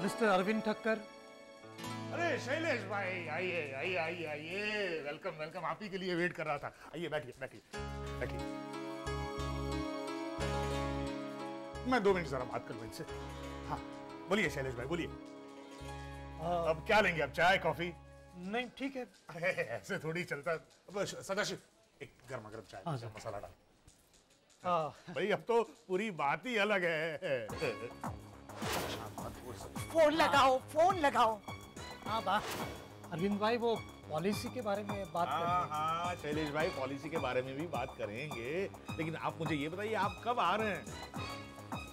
Mister Arvind Thakkar. अरे शैलेश भाई, आइए आइए आइए आइए, वेलकम वेलकम। आप ही के लिए वेट कर रहा था। आइए बैठिए बैठिए बैठिए। मैं 2 मिनट जरा बात करूं इनसे। हाँ बोलिए शैलेश भाई, बोलिए। अब क्या लेंगे? अब चाय कॉफी? नहीं ठीक है। अरे ऐसे थोड़ी चलता। अब सदाशिव, एक गर्मा गर्म चाय, मसाला डाल। भाई अब तो पूरी बात ही अलग है। फोन लगाओ, फोन लगाओ। हाँ बा अरविंद भाई, वो पॉलिसी के बारे में बात हाँ करेंगे। हाँ शैलेश भाई, पॉलिसी के बारे में भी बात करेंगे, लेकिन आप मुझे ये बताइए आप कब आ रहे हैं?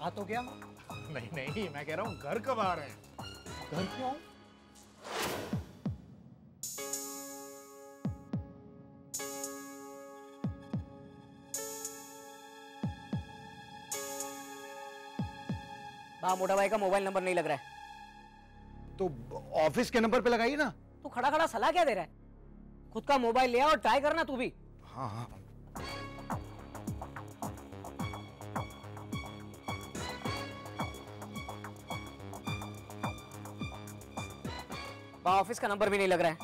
आ तो गया। नहीं नहीं, मैं कह रहा हूँ घर कब आ रहे हैं? घर क्यों आऊं? मोटा भाई का मोबाइल नंबर नहीं लग रहा है। तो ऑफिस के नंबर पे लगाइए ना। तू खड़ा खड़ा सलाह क्या दे रहा है? खुद का मोबाइल ले आ और ट्राई करना तू भी। हाँ हाँ। ऑफिस का नंबर भी नहीं लग रहा है।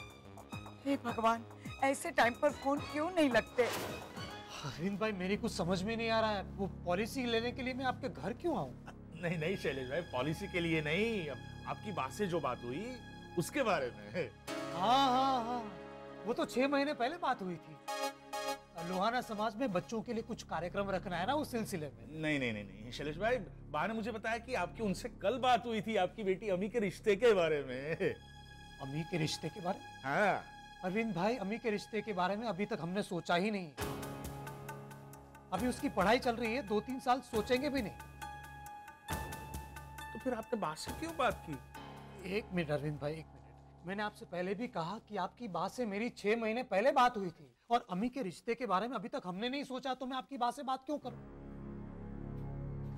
हे भगवान, ऐसे टाइम पर फोन क्यों नहीं लगते? अरविंद भाई मेरी कुछ समझ में नहीं आ रहा है, वो पॉलिसी लेने के लिए मैं आपके घर क्यों आऊं? नहीं नहीं शैलेश भाई, पॉलिसी के लिए नहीं, अब आपकी बात से जो बात हुई उसके बारे में। हाँ हाँ हाँ, वो तो 6 महीने पहले बात हुई थी। लोहाना समाज में बच्चों के लिए कुछ कार्यक्रम रखना है ना, उस सिलसिले में। नहीं नहीं नहीं नहीं शैलेश भाई, बा ने मुझे बताया कि आपकी उनसे कल बात हुई थी, आपकी बेटी अमी के रिश्ते के बारे में। अमी के रिश्ते के बारे में? हाँ अरविंद भाई, अमी के रिश्ते के बारे में अभी तक हमने सोचा ही नहीं। अभी उसकी पढ़ाई चल रही है, 2-3 साल सोचेंगे भी नहीं। तो फिर आपने बात से क्यों बात की? 1 मिनट अरविंद भाई, 1 मिनट। मैंने आपसे पहले भी कहा कि आपकी बात से मेरी 6 महीने पहले बात हुई थी, और अमी के रिश्ते के बारे में अभी तक हमने नहीं सोचा, तो मैं आपकी बात से बात क्यों करूं?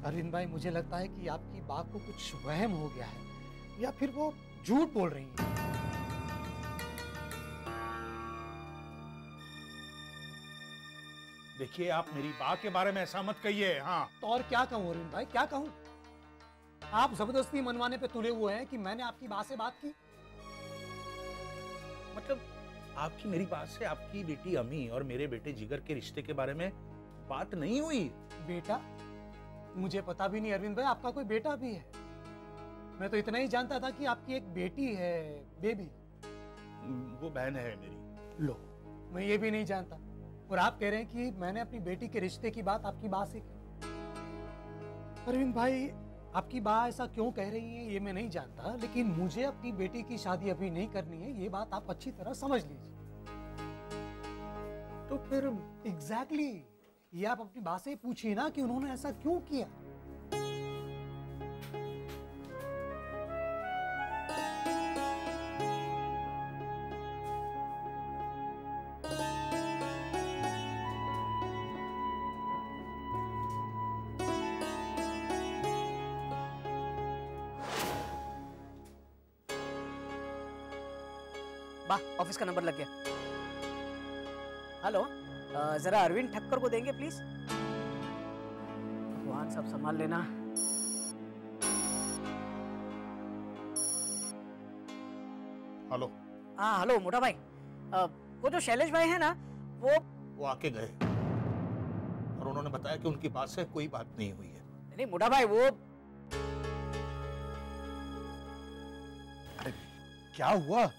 अरविंद भाई, मुझे लगता है कि आपकी बात को कुछ वहम हो गया है, या फिर वो झूठ बोल रही है। देखिए, आप मेरी बात के बारे में ऐसा मत कहिए। हाँ तो और क्या कहूं अरविंद भाई, क्या कहूं? आप जबरदस्ती मनवाने पे तुले हुए हैं कि मैंने आपकी बात से बात की। मतलब आपकी मेरी बात से आपकी बेटी अमी और मेरे बेटे जिगर के रिश्ते के बारे में बात नहीं हुई? बेटा? मुझे पता भी नहीं अरविंद भाई, आपका कोई बेटा भी है। मैं तो इतना ही जानता था कि आपकी एक बेटी है, बेबी। वो बहन है मेरी। लो, मैं ये भी नहीं जानता, और आप कह रहे हैं कि मैंने अपनी बेटी के रिश्ते की बात आपकी बात से की। अरविंद भाई, आपकी बात ऐसा क्यों कह रही है ये मैं नहीं जानता, लेकिन मुझे अपनी बेटी की शादी अभी नहीं करनी है, ये बात आप अच्छी तरह समझ लीजिए। तो फिर एग्जैक्टली ये आप अपनी बात से पूछिए ना कि उन्होंने ऐसा क्यों किया। ऑफिस का नंबर लग गया। हेलो, जरा अरविंद ठक्कर को देंगे प्लीज। भगवान सब संभाल लेना। हेलो। हाँ हेलो मोटा भाई, वो जो शैलेश भाई है ना, वो आके गए और उन्होंने बताया कि उनकी बात से कोई बात नहीं हुई है। नहीं मोटा भाई, वो अरे क्या हुआ?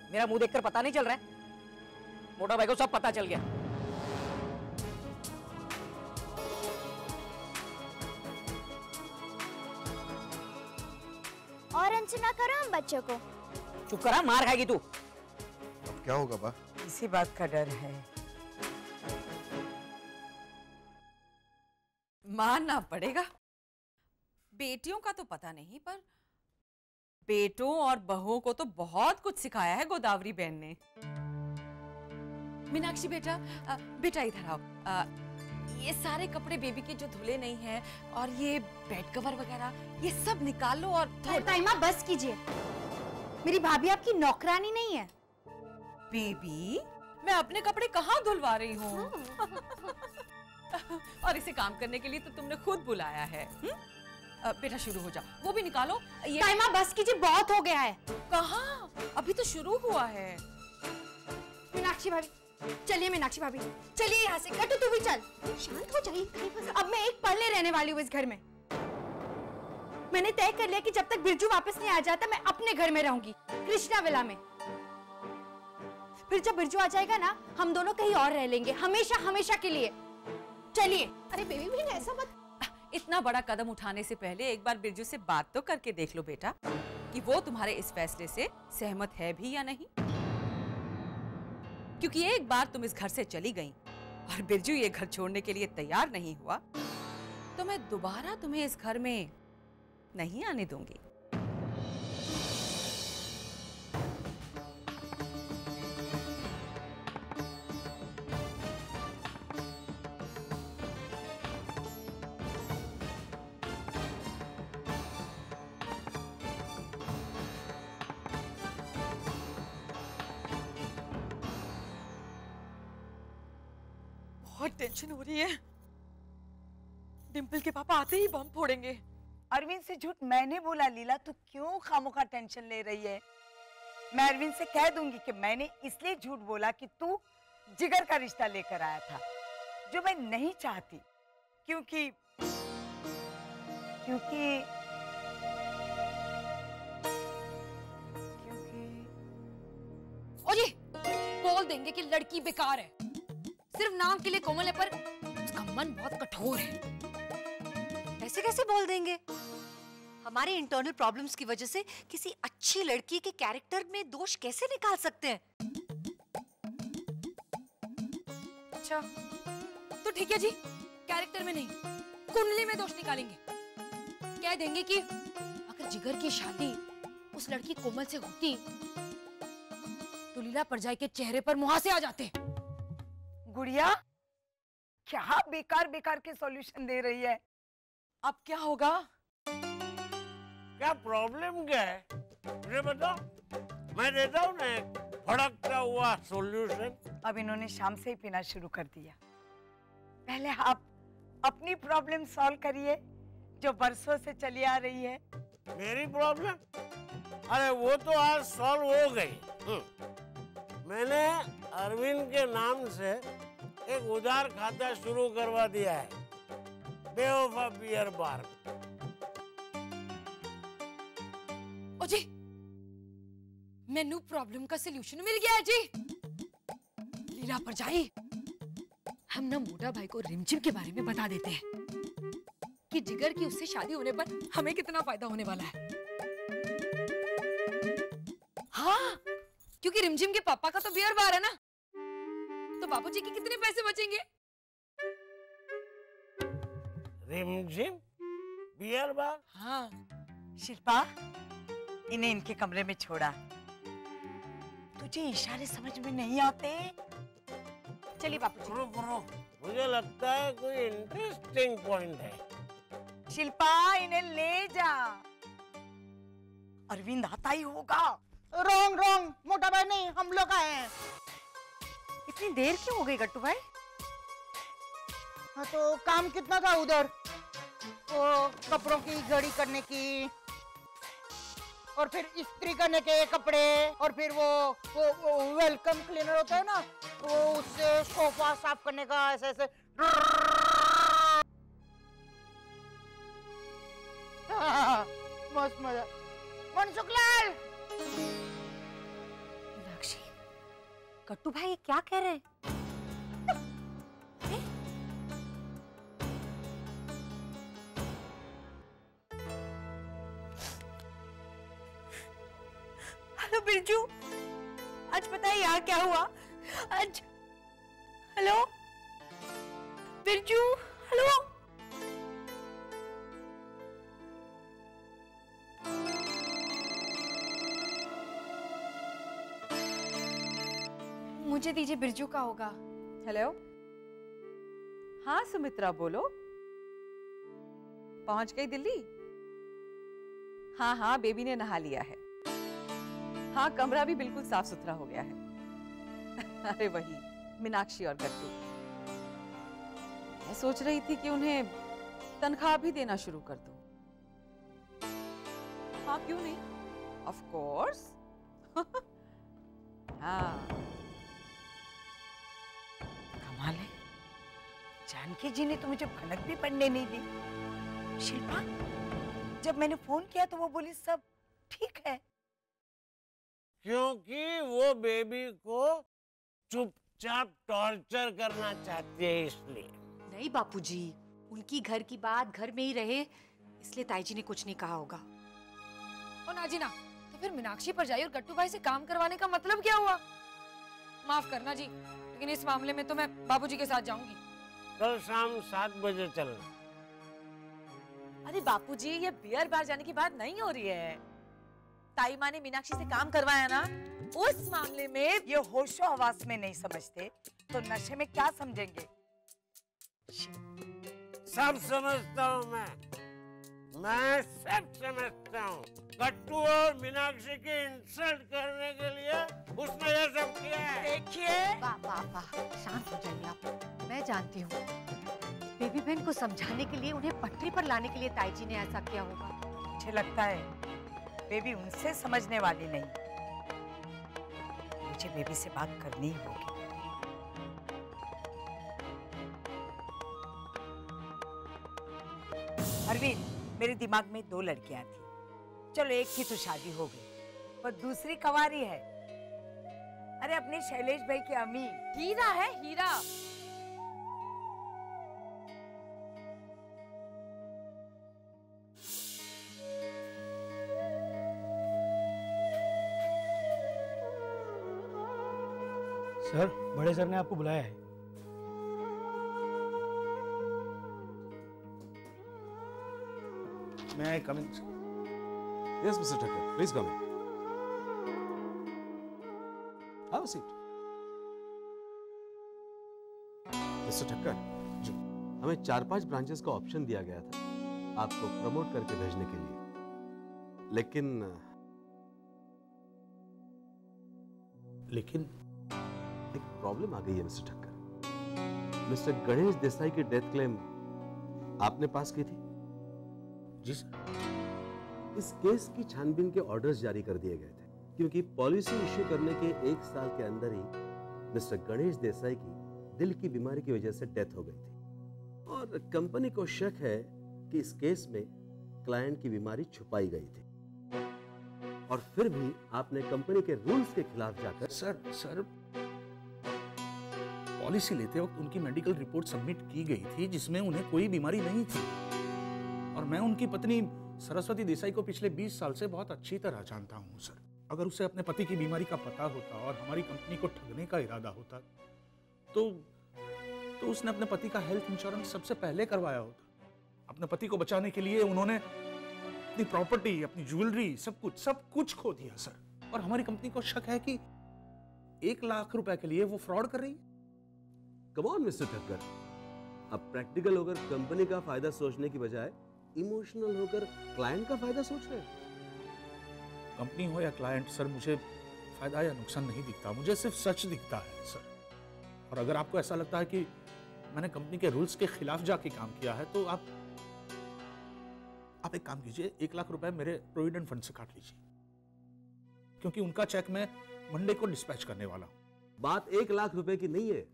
मेरा मुंह देखकर पता नहीं चल रहा है? मोटा भाई को सब पता चल गया। और अनसुना करो हम बच्चों को। चुप करा, मार खाएगी तू। अब क्या होगा बा? इसी बात का डर है। मानना पड़ेगा, बेटियों का तो पता नहीं, पर बेटों और बहुओं को तो बहुत कुछ सिखाया है गोदावरी बहन ने। मीनाक्षी बेटा, बेटा इधर आओ। ये सारे कपड़े बेबी के जो धुले नहीं हैं, और ये बेड कवर वगैरह, ये सब निकाल लो और ताईमा बस कीजिए, मेरी भाभी आपकी नौकरानी नहीं है। बेबी, मैं अपने कपड़े कहाँ धुलवा रही हूँ? और इसे काम करने के लिए तो तुमने खुद बुलाया है। बेटा शुरू हो जा, वो भी निकालो ये। टाइमा बस कीजिए, बहुत हो गया है। कहाँ, अभी तो शुरू हुआ है। मीनाक्षी भाभी, चलिए मीनाक्षी भाभी, चलिए यहाँ से। कटु तू भी चल, शांत हो जाइए। अब मैं एक पल रहने वाली हूँ इस घर में। मैंने तय कर लिया कि जब तक बिरजू वापस नहीं आ जाता मैं अपने घर में रहूंगी, कृष्णा विला में। फिर जब बिरजू आ जाएगा ना, हम दोनों कहीं और रह लेंगे, हमेशा हमेशा के लिए। चलिए। अरे बेबी बहन ऐसा मत। इतना बड़ा कदम उठाने से पहले एक बार बिरजू से बात तो करके देख लो बेटा कि वो तुम्हारे इस फैसले से सहमत है भी या नहीं। क्योंकि एक बार तुम इस घर से चली गई और बिरजू ये घर छोड़ने के लिए तैयार नहीं हुआ, तो मैं दोबारा तुम्हें इस घर में नहीं आने दूंगी। बहुत टेंशन हो रही है। डिम्पल के पापा आते ही बम फोड़ेंगे। अरविंद से झूठ मैंने बोला लीला, तू क्यों खामोखा टेंशन ले रही है? मैं अरविंद से कह दूंगी कि मैंने इसलिए झूठ बोला कि तू जिगर का रिश्ता लेकर आया था, जो मैं नहीं चाहती। क्योंकि क्योंकि ओए, बोल देंगे कि लड़की बेकार है, सिर्फ नाम के लिए कोमल है, पर उसका मन बहुत कठोर है। ऐसे कैसे बोल देंगे? हमारे इंटरनल प्रॉब्लम्स की वजह से किसी अच्छी लड़की के कैरेक्टर में दोष कैसे निकाल सकते हैं? अच्छा, तो ठीक है जी, कैरेक्टर में नहीं, कुंडली में दोष निकालेंगे। कह देंगे कि अगर जिगर की शादी उस लड़की कोमल से होती तो लीला परजाई के चेहरे पर मुहासे आ जाते। गुड़िया, क्या बेकार बेकार के सॉल्यूशन दे रही है? अब क्या होगा? क्या प्रॉब्लम क्या है मुझे बताओ, मैं देता हूँ ना एक भड़कता हुआ सॉल्यूशन। अब इन्होंने शाम से ही पीना शुरू कर दिया। पहले आप अपनी प्रॉब्लम सॉल्व करिए जो बरसों से चली आ रही है। मेरी प्रॉब्लम? अरे वो तो आज सॉल्व हो गई। मैंने अरविंद के नाम से एक उधार खाता शुरू करवा दिया है, बेवफा बियर बार। ओ जी, मेनू प्रॉब्लम का सलूशन मिल गया जी। लीला परजाई, हम ना मोटा भाई को रिमझिम के बारे में बता देते हैं कि जिगर की उससे शादी होने पर हमें कितना फायदा होने वाला है। हाँ, क्योंकि रिमझिम के पापा का तो बियर बार है ना, तो बाबूजी के कितने पैसे बचेंगे? रिमझिम बियर बार? हाँ। शिल्पा, इन्हें इनके कमरे में छोड़ा। तुझे इशारे समझ में नहीं आते? चलिए बापूजी। रुक, मुझे लगता है कोई इंटरेस्टिंग पॉइंट है। शिल्पा, इन्हें ले जा, अरविंद आता ही होगा। रॉन्ग रॉन्ग, मोटा भाई नहीं, हम लोग आए हैं। इतनी देर क्यों हो गई गट्टू भाई? हाँ, तो काम कितना था उधर? वो कपड़ों की घड़ी करने की, और फिर इस्त्री करने के कपड़े, और फिर वो वेलकम क्लीनर होता है ना, वो उससे सोफा साफ करने का, ऐसे ऐसे। मस्त मजा। मनसुखलाल, मीनाक्षी, गट्टू भाई ये क्या कह रहे हैं? हेलो बिरजू, आज पता है यहाँ क्या हुआ? आज हेलो बिरजू, हेलो। मुझे दीजिए, बिरजू का होगा। हेलो, हाँ सुमित्रा बोलो। पहुंच गई दिल्ली? हाँ हाँ, बेबी ने नहा लिया है। हाँ, कमरा भी बिल्कुल साफ सुथरा हो गया है। अरे वही मीनाक्षी और गट्टू। मैं सोच रही थी कि उन्हें तनख्वाह भी देना शुरू कर दूं। हाँ क्यों नहीं, ऑफ कोर्स। हाँ कमाल है, जानकी जी ने तो मुझे भनक भी पड़ने नहीं दी। शिल्पा, जब मैंने फोन किया तो वो बोली सब ठीक है। क्योंकि वो बेबी को चुपचाप टॉर्चर करना चाहती है इसलिए। नहीं बापूजी, उनकी घर की बात घर में ही रहे इसलिए ताई जी ने कुछ नहीं कहा होगा। और नाजी ना, तो फिर मीनाक्षी पर जाइए और गट्टू भाई से काम करवाने का मतलब क्या हुआ? माफ करना जी, लेकिन इस मामले में तो मैं बाबूजी के साथ जाऊंगी। कल शाम 7 बजे चलना। अरे बापूजी, ये बियर बार जाने की बात नहीं हो रही है। ताई माँ ने मीनाक्षी से काम करवाया ना, उस मामले में। ये होशो हवास में नहीं समझते तो नशे में क्या समझेंगे? सब समझता हूँ मैं सब समझता हूँ। गट्टू और मीनाक्षी की इंसल्ट करने के लिए उसने ये सब किया है। देखिए, वाह वाह वाह, शांत हो जाइए आप। मैं जानती हूँ बेबी बहन को समझाने के लिए, उन्हें पटरी पर लाने के लिए ताई जी ने ऐसा किया होगा। मुझे लगता है बेबी उनसे समझने वाली नहीं। मुझे बेबी से बात करनी ही होगी। अरविंद, मेरे दिमाग में 2 लड़कियां थी। चलो एक की तो शादी हो गई, पर दूसरी कंवारी है। अरे अपने शैलेश भाई की अम्मी हीरा है, हीरा। सर, बड़े सर ने आपको बुलाया है। May I come in? Yes, Mr. Thakkar, please come in. Have a seat. Mr. Thakkar, जी, हमें 4-5 ब्रांचेस का ऑप्शन दिया गया था आपको प्रमोट करके भेजने के लिए, लेकिन एक प्रॉब्लम आ गई है मिस्टर ठक्कर। मिस्टर गणेश देसाई की डेथ क्लेम आपने पास की थी? जी सर। इस केस की छानबीन के ऑर्डर्स जारी कर दिए गए थे क्योंकि पॉलिसी इश्यू करने के 1 साल के अंदर ही मिस्टर गणेश देसाई की दिल की बीमारी की वजह से डेथ हो गई थी और कंपनी को शक है कि इस केस में क्लाइंट की बीमारी छुपाई गई थी और फिर भी आपने कंपनी के रूल्स के खिलाफ जाकर। सर पॉलिसी लेते वक्त उनकी मेडिकल रिपोर्ट सबमिट की गई थी जिसमें उन्हें कोई बीमारी नहीं थी और मैं उनकी पत्नी सरस्वती देसाई को पिछले 20 साल से बहुत अच्छी तरह जानता हूं सर। अगर उसे अपने पति की बीमारी का पता होता और हमारी कंपनी को ठगने का इरादा होता तो उसने अपने पति का हेल्थ इंश्योरेंस सबसे पहले करवाया होता। अपने पति को बचाने के लिए उन्होंने अपनी प्रॉपर्टी, अपनी ज्वेलरी, सब कुछ खो दिया सर। और हमारी कंपनी को शक है कि 1 लाख रुपए के लिए वो फ्रॉड कर रही है। कम ऑन मिस्टर ठक्कर, अब प्रैक्टिकल होकर कंपनी का फायदा सोचने की बजाय इमोशनल होकर क्लाइंट का फायदा सोच रहे हैं। कंपनी हो या क्लाइंट सर, मुझे फायदा या नुकसान नहीं दिखता, मुझे सिर्फ सच दिखता है सर। और अगर आपको ऐसा लगता है कि मैंने कंपनी के रूल्स के खिलाफ जाके काम किया है तो आप एक काम कीजिए, 1 लाख रुपए मेरे प्रोविडेंट फंड से काट लीजिए क्योंकि उनका चेक मैं मंडे को डिस्पैच करने वाला हूं। बात 1 लाख रुपए की नहीं है,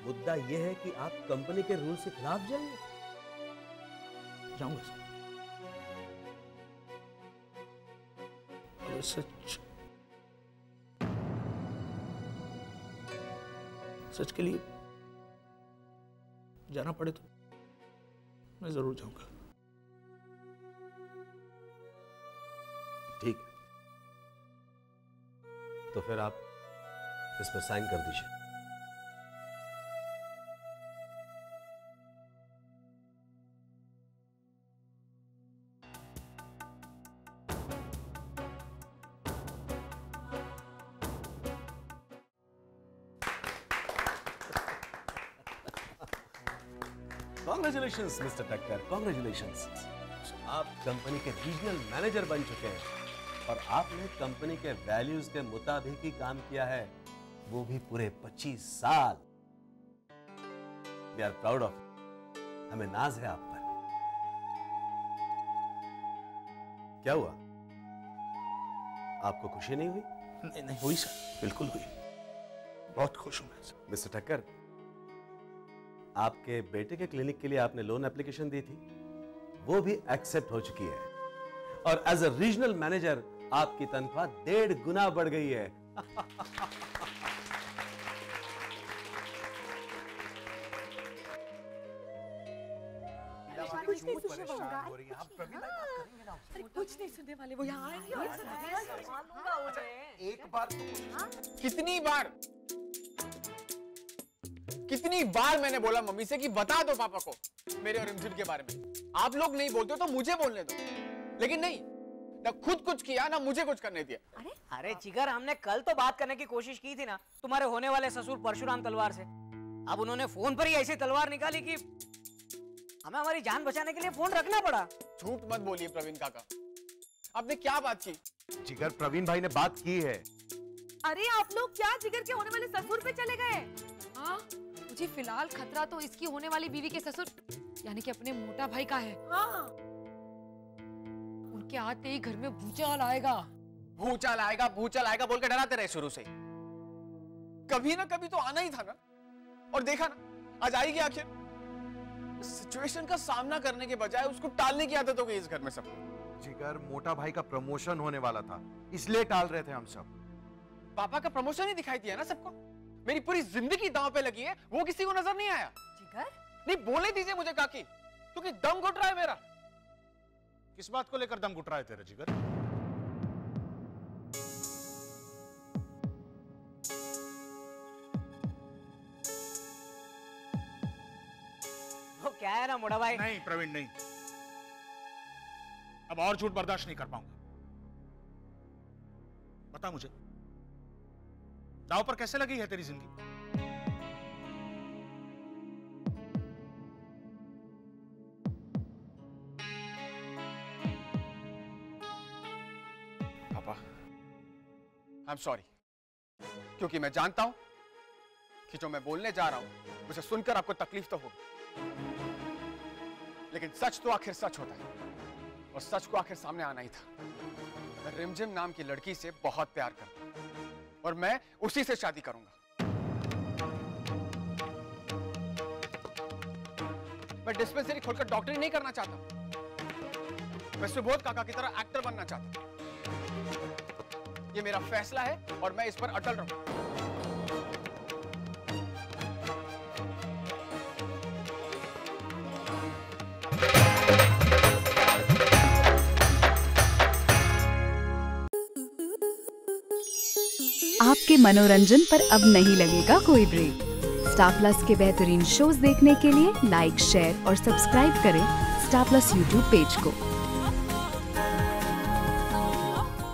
मुद्दा यह है कि आप कंपनी के रूल्स के खिलाफ जाएंगे। जाऊंगा सर। अगर सच के लिए जाना पड़े तो मैं जरूर जाऊंगा। ठीक है, तो फिर आप इस पर साइन कर दीजिए। Congratulations, Mr. Thakkar. Congratulations. आप कंपनी के रीजनल मैनेजर बन चुके हैं और आपने कंपनी के वैल्यूज के मुताबिक ही काम किया है, वो भी पूरे 25 साल। We are proud of you. हमें नाज है आप पर। क्या हुआ, आपको खुशी नहीं हुई? नहीं नहीं हुई सर, बिल्कुल हुई। बहुत खुश हूं मैं सर। मिस्टर ठक्कर, आपके बेटे के क्लिनिक के लिए आपने लोन एप्लीकेशन दी थी, वो भी एक्सेप्ट हो चुकी है और एज अ रीजनल मैनेजर आपकी तनख्वाह 1.5 गुना बढ़ गई है। कुछ नहीं सुनने वाले, वो यहाँ आएंगे। एक बार कितनी बार मैंने बोला मम्मी से कि बता दो पापा को मेरे और रिमझिम के बारे में। आप लोग नहीं बोलते तो मुझे बोलने दो, लेकिन नहीं, ना खुद कुछ किया ना मुझे कुछ करने दिया। अरे जिगर, हमने कल तो बात करने की कोशिश की थी ना तुम्हारे होने वाले ससुर परशुराम तलवार से। अब उन्होंने फोन पर ही ऐसी तलवार निकाली कि हमें हमारी जान बचाने के लिए फोन रखना पड़ा। झूठ मत बोलिए प्रवीण काका, आपने क्या बात की? जिगर, प्रवीण भाई ने बात की है। अरे आप लोग क्या जिगर के होने वाले ससुर पे चले गए? हाँ, मुझे फिलहाल खतरा तो इसकी होने वाली बीवी के ससुर यानी कि अपने मोटा भाई का है। हाँ। उनके आते ही घर में भूचाल आएगा। भूचाल आएगा बोल के डराते रहे शुरू से। कभी ना कभी तो आना ही था ना, और देखा ना आज आएगी आखिर। सिचुएशन का सामना करने के बजाय उसको टालने की आदत हो गई इस घर में सबको। जिगर, मोटा भाई का प्रमोशन होने वाला था, इसलिए टाल रहे थे हम सब। पापा का प्रमोशन ही दिखाई दिया ना सबको। मेरी पूरी जिंदगी दांव पे लगी है, वो किसी को नजर नहीं आया। जिगर, नहीं बोले दीजिए मुझे काकी, क्योंकि दम घुट रहा है मेरा। किस बात को लेकर दम घुट रहा है तेरा जिगर? वो क्या है ना मोटा भाई। नहीं प्रवीण, नहीं, अब और झूठ बर्दाश्त नहीं कर पाऊंगा। बता मुझे, दाव पर कैसे लगी है तेरी जिंदगी? पापा, आई एम सॉरी, क्योंकि मैं जानता हूं कि जो मैं बोलने जा रहा हूं उसे सुनकर आपको तकलीफ तो होगी, लेकिन सच तो आखिर सच होता है, और सच को आखिर सामने आना ही था। मैं रिमझिम नाम की लड़की से बहुत प्यार करता हूं और मैं उसी से शादी करूंगा। मैं डिस्पेंसरी खोलकर डॉक्टरी नहीं करना चाहता, मैं सुबोध काका की तरह एक्टर बनना चाहता। ये मेरा फैसला है और मैं इस पर अटल रहूंगा। आपके मनोरंजन पर अब नहीं लगेगा कोई ब्रेक। स्टार प्लस के बेहतरीन शोज देखने के लिए लाइक, शेयर और सब्सक्राइब करें स्टार प्लस यूट्यूब पेज को।